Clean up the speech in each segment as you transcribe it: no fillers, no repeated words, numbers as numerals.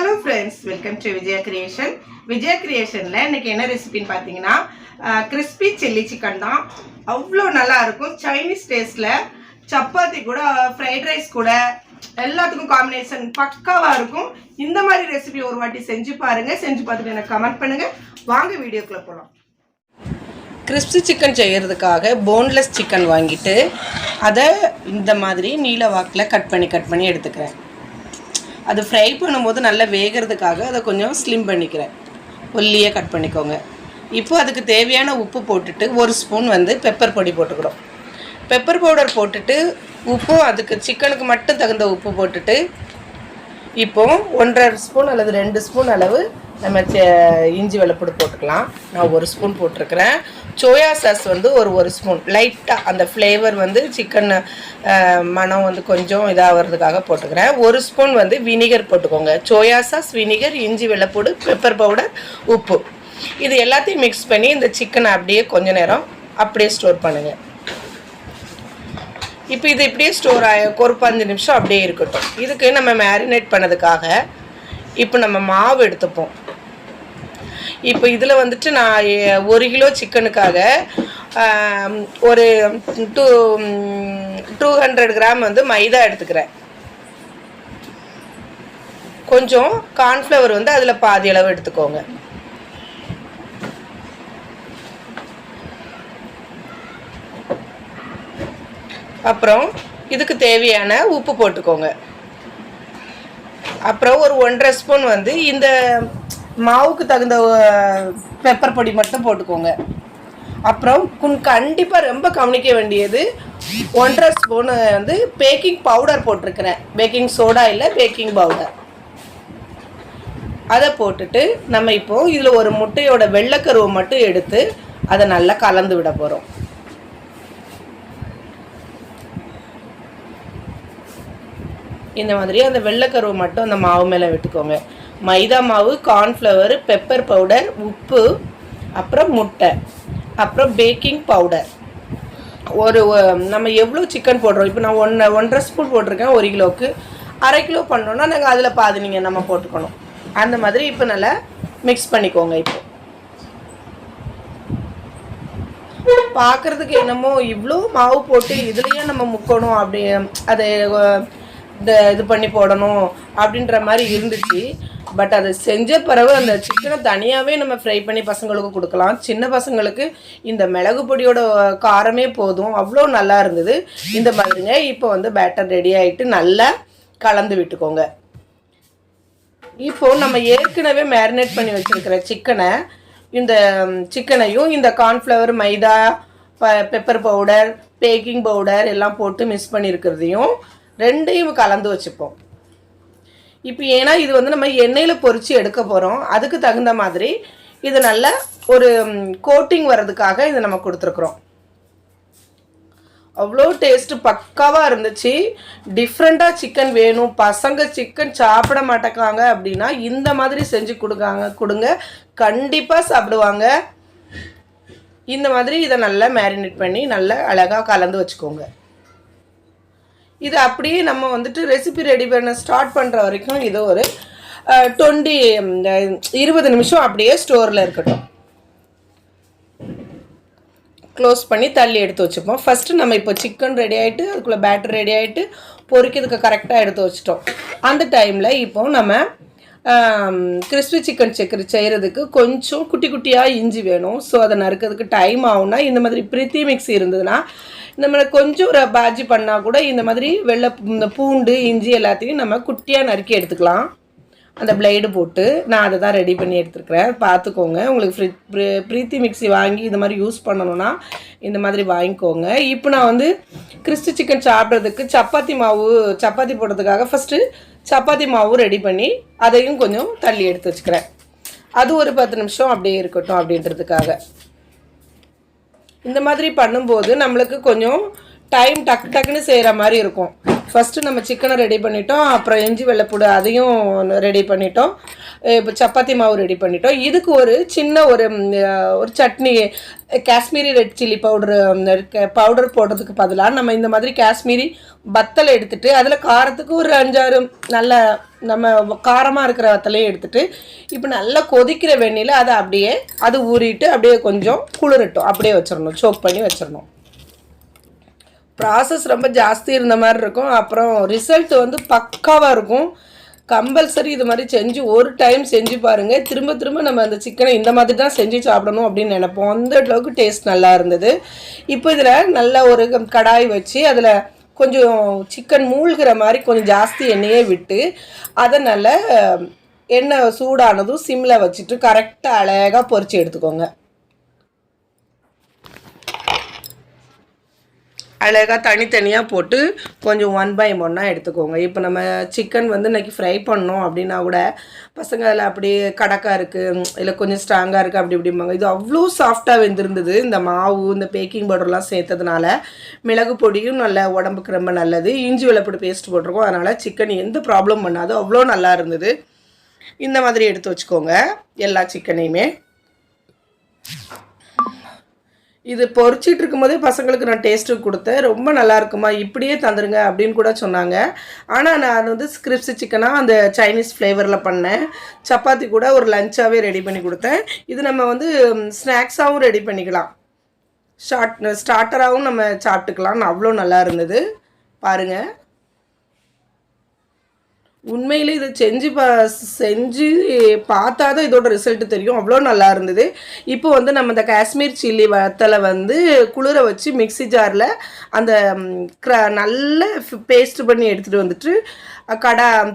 Hello friends, welcome to Vijaya creation. Vijaya கிரியேஷனில் இன்றைக்கி என்ன ரெசிபின்னு பார்த்தீங்கன்னா கிறிஸ்பி சில்லி சிக்கன் தான். அவ்வளோ நல்லா இருக்கும். சைனீஸ் டேஸ்ட்டில் சப்பாத்தி கூட, ஃப்ரைட் ரைஸ் கூட எல்லாத்துக்கும் காம்பினேஷன் பக்காவாக இருக்கும். இந்த மாதிரி ரெசிபி ஒரு வாட்டி செஞ்சு பாருங்கள். செஞ்சு பார்த்துட்டு எனக்கு கமெண்ட் பண்ணுங்கள். வாங்க வீடியோக்குள்ளே போகலாம். கிறிஸ்பி சிக்கன் செய்கிறதுக்காக போன்லெஸ் சிக்கன் வாங்கிட்டு அதை இந்த மாதிரி நீல வாக்கில் கட் பண்ணி எடுத்துக்கிறேன். அது ஃப்ரை பண்ணும்போது நல்லா வேகிறதுக்காக அதை கொஞ்சம் ஸ்லிம் பண்ணிக்கிறேன். ஒல்லியாக கட் பண்ணிக்கோங்க. இப்போ அதுக்கு தேவையான உப்பு போட்டுட்டு ஒரு ஸ்பூன் பெப்பர் பொடி போட்டுக்கிறோம். பெப்பர் பவுடர் போட்டுட்டு உப்பும் அதுக்கு சிக்கனுக்கு மட்டும் தகுந்த உப்பு போட்டுட்டு இப்போது 1.5 ஸ்பூன் அல்லது 2 ஸ்பூன் அளவு நம்ம இஞ்சி வெள்ளைப்பூடு போட்டுக்கலாம். நான் 1 ஸ்பூன் போட்டிருக்கிறேன். சோயா சாஸ் ஒரு ஸ்பூன் லைட்டாக அந்த ஃப்ளேவர் சிக்கன் மனம் கொஞ்சம் இதாகிறதுக்காக போட்டுக்கிறேன். 1 ஸ்பூன் வினிகர் போட்டுக்கோங்க. சோயா சாஸ், வினிகர், இஞ்சி வெள்ளைப்பூடு, பெப்பர் பவுடர், உப்பு, இது எல்லாத்தையும் மிக்ஸ் பண்ணி இந்த சிக்கனை அப்படியே கொஞ்ச நேரம் அப்படியே ஸ்டோர் பண்ணுங்கள். இப்போ இது இப்படியே ஸ்டோர் ஒரு 5 நிமிஷம் அப்படியே இருக்கட்டும். இதுக்கு நம்ம மேரினேட் பண்ணதுக்காக இப்போ நம்ம மாவு எடுத்துப்போம். இப்போ இதில் நான் 1 கிலோ சிக்கனுக்காக ஒரு 200 கிராம் மைதா எடுத்துக்கிறேன். கொஞ்சம் கார்ன்ஃப்ளவர் அதில் பாதி அளவு எடுத்துக்கோங்க. அப்புறம் இதுக்கு தேவையான உப்பு போட்டுக்கோங்க. அப்புறம் ஒரு 1.5 ஸ்பூன் இந்த மாவுக்கு தகுந்த பெப்பர் பொடி மட்டும் போட்டுக்கோங்க. அப்புறம் கண்டிப்பாக ரொம்ப கவனிக்க வேண்டியது 1.5 ஸ்பூனு பேக்கிங் பவுடர் போட்டிருக்கிறேன். பேக்கிங் சோடா இல்லை, பேக்கிங் பவுடர். அதை போட்டுட்டு நம்ம இப்போது இதில் ஒரு முட்டையோட வெள்ளைக்கருவை மட்டும் எடுத்து அதை நல்லா கலந்து விட போகிறோம். இந்த மாதிரி அந்த வெள்ளைக்கருவை மட்டும் அந்த மாவு மேலே விட்டுக்கோங்க. மைதா மாவு, கார்ன்ஃப்ளவர், பெப்பர் பவுடர், உப்பு, அப்புறம் முட்டை, அப்புறம் பேக்கிங் பவுடர். நம்ம எவ்வளோ சிக்கன் போடுறோம், இப்போ நான் 1.5 ஸ்பூன் போட்டிருக்கேன் 1 கிலோவுக்கு. 1/2 கிலோ பண்ணோன்னா நாங்கள் அதில் பாதி நீங்கள் நம்ம போட்டுக்கணும். அந்த மாதிரி இப்போ நல்லா மிக்ஸ் பண்ணிக்கோங்க. இப்போ பார்க்குறதுக்கு என்னமோ இவ்வளோ மாவு போட்டு இதுலேயே நம்ம முக்கணும், அப்படி அதை இது பண்ணி போடணும் அப்படின்ற மாதிரி இருந்துச்சு. பட் அதை செஞ்ச பிறகு அந்த சிக்கனை தனியாகவே நம்ம ஃப்ரை பண்ணி பசங்களுக்கு கொடுக்கலாம். சின்ன பசங்களுக்கு இந்த மிளகு பொடியோட காரமே போதும், அவ்வளோ நல்லா இருந்தது. இந்த மாதிரிங்க இப்போ பேட்டர் ரெடி ஆகிட்டு நல்லா கலந்து விட்டுக்கோங்க. இப்போது நம்ம ஏற்கனவே மேரினேட் பண்ணி வச்சுருக்கிற இந்த சிக்கனையும் இந்த கார்ன்ஃப்ளவர், மைதா, பெப்பர் பவுடர், பேக்கிங் பவுடர் எல்லாம் போட்டு மிக்ஸ் பண்ணியிருக்கிறதையும் ரெண்டையும் கலந்து வச்சுப்போம். இப்போ ஏன்னா இது நம்ம எண்ணெயில் பொரித்து எடுக்க போகிறோம். அதுக்கு தகுந்த மாதிரி இது நல்ல ஒரு கோட்டிங் வர்றதுக்காக இதை நம்ம கொடுத்துருக்குறோம். அவ்வளோ டேஸ்ட்டு பக்காவாக இருந்துச்சு. டிஃப்ரெண்ட்டாக சிக்கன் வேணும், பசங்க சிக்கன் சாப்பிட மாட்டேக்காங்க அப்படின்னா இந்த மாதிரி செஞ்சு கொடுங்க, கண்டிப்பாக சாப்பிடுவாங்க. இந்த மாதிரி இதை நல்லா மேரினேட் பண்ணி நல்லா அழகாக கலந்து வச்சுக்கோங்க. இது அப்படியே நம்ம ரெசிபி ரெடி பண்ண ஸ்டார்ட் பண்ணுற வரைக்கும் இது ஒரு 20 நிமிஷம் அப்படியே ஸ்டோரில் இருக்கட்டும். க்ளோஸ் பண்ணி தள்ளி எடுத்து வச்சுப்போம். ஃபஸ்ட்டு நம்ம இப்போ சிக்கன் ரெடி ஆகிட்டு அதுக்குள்ளே பேட்டர் ரெடி ஆகிட்டு பொரிக்கிறதுக்கு கரெக்டாக எடுத்து வச்சிட்டோம். அந்த டைமில் இப்போ நம்ம கிறிஸ்பி சிக்கன் செய்கிறதுக்கு கொஞ்சம் குட்டி குட்டியாக இஞ்சி வேணும். ஸோ அதை நறுக்கிறதுக்கு டைம் ஆகும்னா இந்த மாதிரி பிரீத்தி மிக்ஸி இருந்ததுன்னா நம்ம கொஞ்சம் ஒரு பாஜி பண்ணால் கூட இந்த மாதிரி இந்த பூண்டு, இஞ்சி எல்லாத்தையும் நம்ம குட்டியாக நறுக்கி எடுத்துக்கலாம். அந்த பிளேடு போட்டு நான் அதை தான் ரெடி பண்ணி எடுத்துருக்கிறேன். பார்த்துக்கோங்க. உங்களுக்கு பிரீத்தி மிக்ஸி வாங்கி இந்த மாதிரி யூஸ் பண்ணணுன்னா இந்த மாதிரி வாங்கிக்கோங்க. இப்போ நான் கிறிஸ்பி சிக்கன் சாப்பிட்றதுக்கு சப்பாத்தி போடுறதுக்காக ஃபஸ்ட்டு சப்பாத்தி மாவு ரெடி பண்ணி அதையும் கொஞ்சம் தள்ளி எடுத்து வச்சுக்கிறேன். அது ஒரு 10 நிமிஷம் அப்படியே இருக்கட்டும் அப்படின்றதுக்காக. இந்த மாதிரி பண்ணும்போது நம்மளுக்கு கொஞ்சம் டைம் டக்குன்னு செய்கிற மாதிரி இருக்கும். ஃபஸ்ட்டு நம்ம சிக்கனை ரெடி பண்ணிட்டோம், அப்புறம் இஞ்சி வெள்ளைப்பூடு அதையும் ரெடி பண்ணிட்டோம். இப்போ சப்பாத்தி மாவு ரெடி பண்ணிட்டோம். இதுக்கு ஒரு சின்ன ஒரு chutney, Kashmiri red chilli powder போடுறதுக்கு பதிலாக நம்ம இந்த மாதிரி காஷ்மீரி வத்தலை எடுத்துகிட்டு அதில் காரத்துக்கு ஒரு 5-6 நல்ல நம்ம காரமாக இருக்கிற வத்தலையும் எடுத்துகிட்டு இப்போ நல்லா கொதிக்கிற வெந்நில அதை அப்படியே அது ஊறிட்டு அப்படியே கொஞ்சம் குளிரட்டும், அப்படியே வச்சிடணும், சோக் பண்ணி வச்சிடணும். ப்ராசஸ் ரொம்ப ஜாஸ்தி இருந்த மாதிரி இருக்கும். அப்புறம் ரிசல்ட் வந்து பக்காவாக இருக்கும். கம்பல்சரி இது மாதிரி செஞ்சு ஒரு டைம் செஞ்சு பாருங்கள். திரும்ப திரும்ப நம்ம அந்த சிக்கனை இந்த மாதிரி தான் செஞ்சு சாப்பிடணும் அப்படின்னு நினைப்போம். அந்த அளவுக்கு டேஸ்ட் நல்லா இருந்தது. இப்போ இதில் நல்ல ஒரு கடாய் வச்சு அதில் கொஞ்சம் சிக்கன் மூழ்கிற மாதிரி கொஞ்சம் ஜாஸ்தி எண்ணெயே விட்டு அதை நல்ல எண்ணெய் சூடானதும் சிம்மில் வச்சுட்டு கரெக்டாக அழகாக பொரிச்சு எடுத்துக்கோங்க. அழகாக தனித்தனியாக போட்டு கொஞ்சம் 1 by 1 எடுத்துக்கோங்க. இப்போ நம்ம சிக்கன் வந்து இன்றைக்கி ஃப்ரை பண்ணோம் அப்படின்னா கூட பசங்க அதில் அப்படியே கடக்காக இருக்குது, இல்லை கொஞ்சம் ஸ்ட்ராங்காக இருக்குது அப்படி இப்படிம்பாங்க. இது அவ்வளோ சாஃப்டாக வெந்திருந்தது. இந்த மாவு இந்த பேக்கிங் பவுடர்லாம் சேர்த்ததுனால மிளகு பொடியும் நல்ல உடம்புக்கு ரொம்ப நல்லது. இஞ்சி வெள்ளைப்பூடு பேஸ்ட் போட்டிருக்கோம், அதனால் சிக்கன் எந்த ப்ராப்ளம் பண்ணாதோ அவ்வளோ நல்லா இருந்தது. இந்த மாதிரி எடுத்து வச்சுக்கோங்க எல்லா சிக்கனையுமே. இது பொரிச்சிட்டு இருக்கும்போதே பசங்களுக்கு நான் டேஸ்ட்டு கொடுத்தேன். ரொம்ப நல்லா இருக்குமா, இப்படியே தந்துடுங்க அப்படின்னு கூட சொன்னாங்க. ஆனால் நான் வந்து கிரிஸ்பி சிக்கனாக அந்த சைனீஸ் ஃப்ளேவரில் பண்ணேன். சப்பாத்தி கூட ஒரு லஞ்சாகவே ரெடி பண்ணி கொடுத்தேன். இது நம்ம வந்து ஸ்நாக்ஸாகவும் ரெடி பண்ணிக்கலாம், ஸ்டார்டராகவும் நம்ம சாப்பிட்டுக்கலாம். அவ்வளோ நல்லா இருந்தது பாருங்கள். உண்மையிலே இதை செஞ்சு பார்த்தா தான் இதோட ரிசல்ட்டு தெரியும். அவ்வளோ நல்லா இருந்தது. இப்போ வந்து நம்ம இந்த காஷ்மீர் சில்லி வத்தலை வந்து குளிர வச்சு மிக்ஸி ஜாரில் அந்த நல்ல பேஸ்ட் பண்ணி எடுத்துகிட்டு வந்துட்டு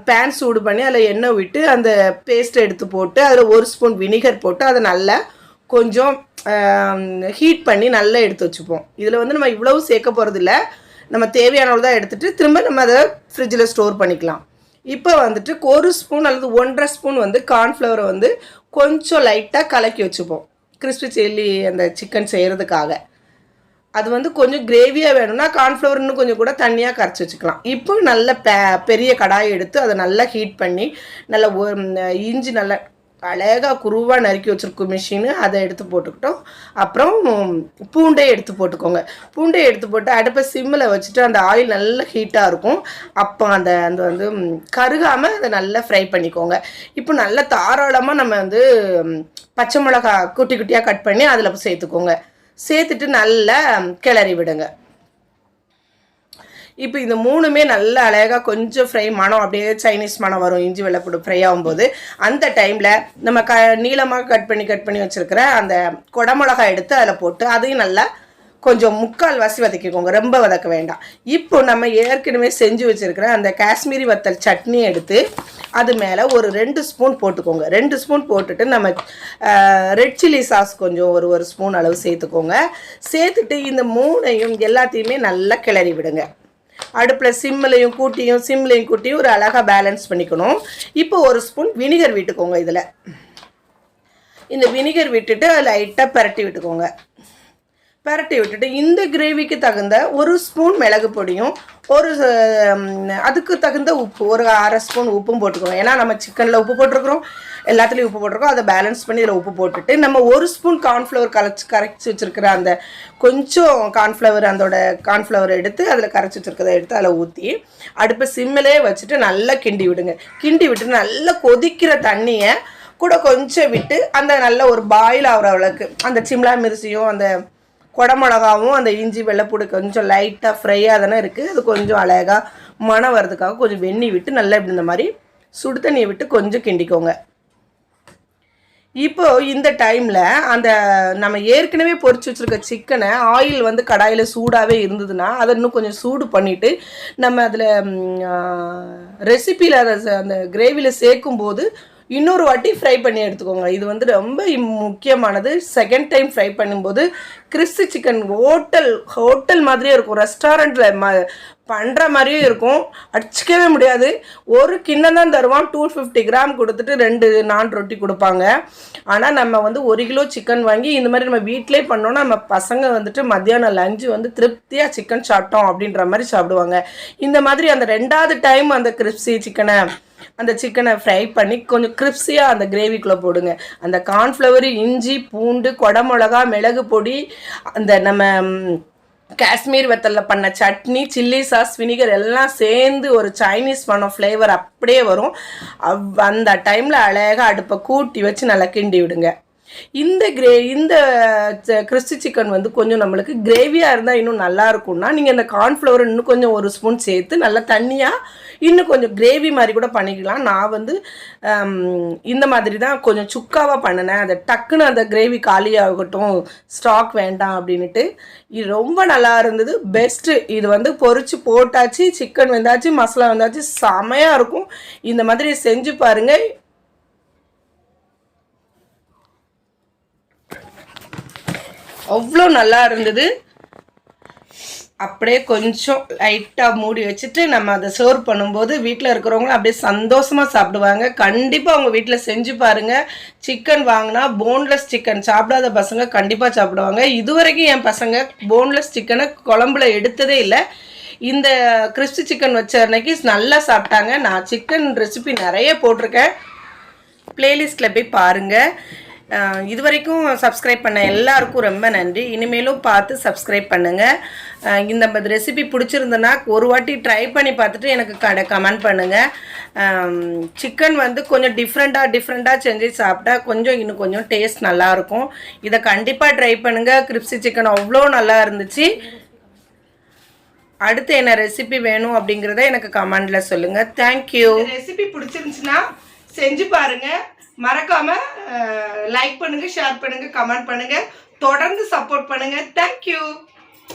பேன் சூடு பண்ணி அதில் எண்ணெய் விட்டு அந்த பேஸ்ட்டை எடுத்து போட்டு அதில் 1 ஸ்பூன் வினிகர் போட்டு அதை நல்லா கொஞ்சம் ஹீட் பண்ணி நல்லா எடுத்து வச்சுப்போம். இதில் வந்து நம்ம இவ்வளவு சேர்க்க போகிறதில்ல, நம்ம தேவையானவள் தான் எடுத்துகிட்டு திரும்ப நம்ம அதை ஃப்ரிட்ஜில் ஸ்டோர் பண்ணிக்கலாம். இப்போ வந்துட்டு 1 ஸ்பூன் அல்லது 1.5 ஸ்பூன் வந்து கார்ன்ஃப்ளவரை வந்து கொஞ்சம் லைட்டாக கலக்கி வச்சுப்போம் கிறிஸ்பி சில்லி அந்த சிக்கன் செய்கிறதுக்காக. அது வந்து கொஞ்சம் கிரேவியாக வேணும்னா கார்ன்ஃப்ளவர் இன்னும் கொஞ்சம் கூட தண்ணியாக கரைச்சி வச்சுக்கலாம். இப்போ நல்ல பெரிய கடாயை எடுத்து அதை நல்லா ஹீட் பண்ணி நல்லா இஞ்சி நல்லா அழகாக குருவாக நறுக்கி வச்சுருக்கோம் மிஷினு, அதை எடுத்து போட்டுக்கிட்டோம். அப்புறம் பூண்டை எடுத்து போட்டுக்கோங்க. பூண்டை எடுத்து போட்டு அடுப்பை சிம்மில் வச்சுட்டு அந்த ஆயில் நல்லா ஹீட்டாக இருக்கும். அப்போ அந்த வந்து கருகாமல் அதை நல்லா ஃப்ரை பண்ணிக்கோங்க. இப்போ நல்லா தாராளமாக நம்ம வந்து பச்சை மிளகா குட்டி குட்டியாக கட் பண்ணி அதில் சேர்த்துக்கோங்க. சேர்த்துட்டு நல்லா கிளறி விடுங்க. இப்போ இந்த 3மே நல்லா அழகாக கொஞ்சம் ஃப்ரை மனம் அப்படியே சைனீஸ் மனம் வரும் இஞ்சி வெள்ளைப்பூடு ஃப்ரை ஆகும்போது. அந்த டைமில் நம்ம நீளமாக கட் பண்ணி வச்சுருக்கிற அந்த குடமிளகாய் எடுத்து அதில் போட்டு அதையும் நல்லா கொஞ்சம் 3/4 வதக்கிக்கோங்க, ரொம்ப வதக்க வேண்டாம். இப்போ நம்ம ஏற்கனவே செஞ்சு வச்சுருக்கிற அந்த காஷ்மீரி வத்தல் சட்னி எடுத்து அது மேலே ஒரு 2 ஸ்பூன் போட்டுக்கோங்க. 2 ஸ்பூன் போட்டுட்டு நம்ம ரெட் சில்லி சாஸ் கொஞ்சம் ஒரு ஸ்பூன் அளவு சேர்த்துக்கோங்க. சேர்த்துட்டு இந்த 3ஐயும் எல்லாத்தையுமே நல்லா கிளறி விடுங்க. அடுப்பில் சிம்லையும் கூட்டியும் ஒரு அழகாக பேலன்ஸ் பண்ணிக்கணும். இப்போ 1 ஸ்பூன் வினிகர் விட்டுக்கோங்க. இதில் இந்த வினிகர் விட்டுட்டு லைட்டாக பரட்டி விட்டுக்கோங்க. பரட்டி விட்டுட்டு இந்த கிரேவிக்கு தகுந்த 1 ஸ்பூன் மிளகு பொடியும் அதுக்கு தகுந்த உப்பு ஒரு 1/2 ஸ்பூன் உப்பும் போட்டுக்கோங்க. ஏன்னா நம்ம சிக்கனில் உப்பு போட்டிருக்கிறோம், எல்லாத்துலேயும் உப்பு போட்டிருக்கோம். அதை பேலன்ஸ் பண்ணி இதில் உப்பு போட்டுட்டு நம்ம 1 ஸ்பூன் கார்ன்ஃப்ளவர் கரைச்சி வச்சுருக்கிற அந்த கொஞ்சம் கார்ன்ஃப்ளவர் எடுத்து அதில் கரைச்சி வச்சுருக்கிறத எடுத்து அதில் ஊற்றி அடுப்பை சிம்மிலே வச்சுட்டு நல்லா கிண்டி விடுங்க. கிண்டி விட்டு நல்லா கொதிக்கிற தண்ணியை கூட கொஞ்சம் விட்டு அந்த நல்ல ஒரு பாயில் ஆகிற அளவுக்கு அந்த சிம்லா மிர்ச்சியும் அந்த குடமிளகாவும் அந்த இஞ்சி வெள்ளைப்பூடு கொஞ்சம் லைட்டாக ஃப்ரையாக தானே இருக்குது, அது கொஞ்சம் அழகாக மணம் வர்றதுக்காக கொஞ்சம் வெந்நி விட்டு நல்லா இப்படி இந்த மாதிரி சுடு தண்ணியை விட்டு கொஞ்சம் கிண்டிக்கோங்க. இப்போது இந்த டைமில் அந்த நம்ம ஏற்கனவே பொரிச்சு வச்சுருக்க சிக்கனை ஆயில் வந்து கடாயில் சூடாகவே இருந்ததுன்னா அதை இன்னும் கொஞ்சம் சூடு பண்ணிவிட்டு நம்ம அதில் ரெசிப்பியில் அந்த கிரேவியில் சேர்க்கும்போது இன்னொரு வாட்டி ஃப்ரை பண்ணி எடுத்துக்கோங்க. இது வந்து ரொம்ப முக்கியமானது. செகண்ட் டைம் ஃப்ரை பண்ணும்போது கிறிஸ்பி சிக்கன் ஹோட்டல் மாதிரியே இருக்கும், ரெஸ்டாரண்ட்டில் பண்ணுற மாதிரியும் இருக்கும், அடிச்சிக்கவே முடியாது. ஒரு கிண்ணம் தான் தருவான், 250 கிராம் கொடுத்துட்டு 2 நான் ரொட்டி கொடுப்பாங்க. ஆனால் நம்ம வந்து 1 கிலோ சிக்கன் வாங்கி இந்த மாதிரி நம்ம வீட்டிலே பண்ணோன்னா நம்ம பசங்க வந்துட்டு மத்தியானம் லஞ்சு வந்து திருப்தியாக சிக்கன் சாப்பிட்டோம் அப்படின்ற மாதிரி சாப்பிடுவாங்க. இந்த மாதிரி அந்த 2வது டைம் அந்த கிறிஸ்பி சிக்கனை அந்த சிக்கனை ஃப்ரை பண்ணி கொஞ்சம் கிரிப்ஸியாக அந்த கிரேவிக்குள்ளே போடுங்க. அந்த கார்ன்ஃப்ளவர், இஞ்சி, பூண்டு, குடமிளகா, மிளகு பொடி, அந்த நம்ம காஷ்மீர் வத்தலில் பண்ண சட்னி, சில்லி சாஸ், வினிகர் எல்லாம் சேர்ந்து ஒரு சைனீஸ் பண்ண ஃப்ளேவர் அப்படியே வரும். அந்த டைமில் அழகாக அடுப்பை கூட்டி வச்சு நல்லா கிண்டி விடுங்க. இந்த கிறிஸ்பி சிக்கன் வந்து கொஞ்சம் நம்மளுக்கு கிரேவியாக இருந்தால் இன்னும் நல்லா இருக்கும்னா நீங்கள் இந்த கார்ன்ஃப்ளவர் இன்னும் கொஞ்சம் 1 ஸ்பூன் சேர்த்து நல்லா தண்ணியாக இன்னும் கொஞ்சம் கிரேவி மாதிரி கூட பண்ணிக்கலாம். நான் வந்து இந்த மாதிரி தான் கொஞ்சம் சுக்காவாக பண்ணினேன். அதை டக்குன்னு அந்த கிரேவி காலியாகட்டும், ஸ்டாக் வேண்டாம் அப்படின்ட்டு. இது ரொம்ப நல்லா இருந்தது, பெஸ்ட்டு. இது வந்து பொரிச்சு போட்டாச்சு, சிக்கன் வெந்தாச்சு, மசாலா வந்தாச்சு, செமையாக இருக்கும். இந்த மாதிரி செஞ்சு பாருங்கள். அவ்வளோ நல்லா இருந்தது. அப்படியே கொஞ்சம் லைட்டாக மூடி வச்சுட்டு நம்ம அதை சர்வ் பண்ணும்போது வீட்டில் இருக்கிறவங்களும் அப்படியே சந்தோஷமாக சாப்பிடுவாங்க. கண்டிப்பாக அவங்க வீட்டில் செஞ்சு பாருங்கள். சிக்கன் வாங்கினா போன்லெஸ் சிக்கன் சாப்பிடாத பசங்க கண்டிப்பாக சாப்பிடுவாங்க. இதுவரைக்கும் என் பசங்க போன்லெஸ் சிக்கனை குழம்புல எடுத்ததே இல்லை. இந்த கிறிஸ்பி சிக்கன் வச்ச அன்னைக்கு நல்லா சாப்பிட்டாங்க. நான் சிக்கன் ரெசிபி நிறைய போட்டிருக்கேன், பிளேலிஸ்ட்டில் போய் பாருங்கள். இது வரைக்கும் சப்ஸ்கிரைப் பண்ண எல்லாருக்கும் ரொம்ப நன்றி. இனிமேலும் பார்த்து சப்ஸ்கிரைப் பண்ணுங்கள். இந்த ரெசிபி பிடிச்சிருந்ததுன்னா ஒரு வாட்டி ட்ரை பண்ணி பார்த்துட்டு எனக்கு கமெண்ட் பண்ணுங்கள். சிக்கன் வந்து கொஞ்சம் டிஃப்ரெண்ட்டாக செஞ்சு சாப்பிட்டா இன்னும் கொஞ்சம் டேஸ்ட் நல்லாயிருக்கும். இதை கண்டிப்பாக ட்ரை பண்ணுங்கள். கிரிப்ஸி சிக்கன் அவ்வளோ நல்லா இருந்துச்சு. அடுத்து என்ன ரெசிபி வேணும் அப்படிங்கிறத எனக்கு கமெண்டில் சொல்லுங்கள். தேங்க்யூ. ரெசிபி பிடிச்சிருந்துச்சுன்னா செஞ்சு பாருங்கள். மறக்காம லைக் பண்ணுங்க, ஷேர் பண்ணுங்க, கமெண்ட் பண்ணுங்க, தொடர்ந்து சப்போர்ட் பண்ணுங்க. தேங்க்யூ.